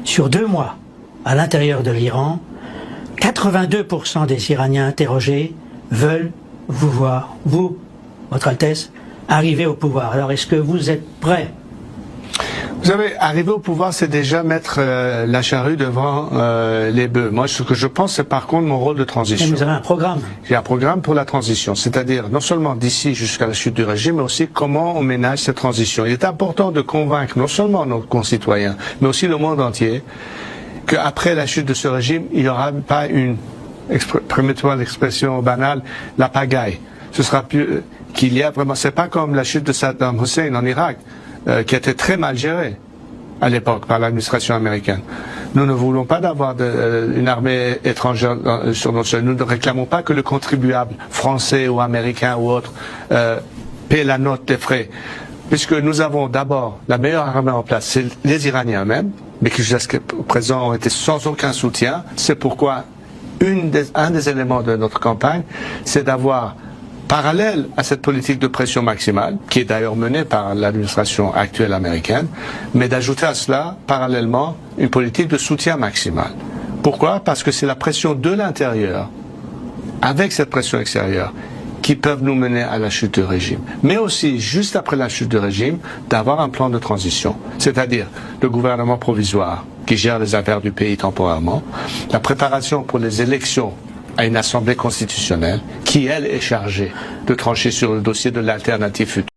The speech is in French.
sur 2 mois, à l'intérieur de l'Iran, 82% des Iraniens interrogés veulent vous voir, vous, Votre Altesse, arriver au pouvoir. Alors, est-ce que vous êtes prêts? Vous savez, arriver au pouvoir, c'est déjà mettre la charrue devant les bœufs. Moi, ce que je pense, c'est par contre mon rôle de transition. Et vous avez un programme. J'ai un programme pour la transition, c'est-à-dire non seulement d'ici jusqu'à la chute du régime, mais aussi comment on ménage cette transition. Il est important de convaincre non seulement nos concitoyens, mais aussi le monde entier, qu'après la chute de ce régime, il n'y aura pas une, permettez-moi l'expression banale, la pagaille. Ce sera plus qu'il y a vraiment, c'est pas comme la chute de Saddam Hussein en Irak, qui était très mal gérée à l'époque par l'administration américaine. Nous ne voulons pas d'avoir une armée étrangère sur notre sol. Nous ne réclamons pas que le contribuable français ou américain ou autre paie la note des frais. Puisque nous avons d'abord la meilleure armée en place, c'est les Iraniens eux-mêmes, mais qui jusqu'à présent ont été sans aucun soutien. C'est pourquoi un des éléments de notre campagne, c'est d'avoir, parallèle à cette politique de pression maximale, qui est d'ailleurs menée par l'administration actuelle américaine, mais d'ajouter à cela, parallèlement, une politique de soutien maximal. Pourquoi? Parce que c'est la pression de l'intérieur, avec cette pression extérieure, qui peuvent nous mener à la chute du régime. Mais aussi, juste après la chute du régime, d'avoir un plan de transition, c'est-à-dire le gouvernement provisoire qui gère les affaires du pays temporairement, la préparation pour les élections à une assemblée constitutionnelle qui, elle, est chargée de trancher sur le dossier de l'alternative future.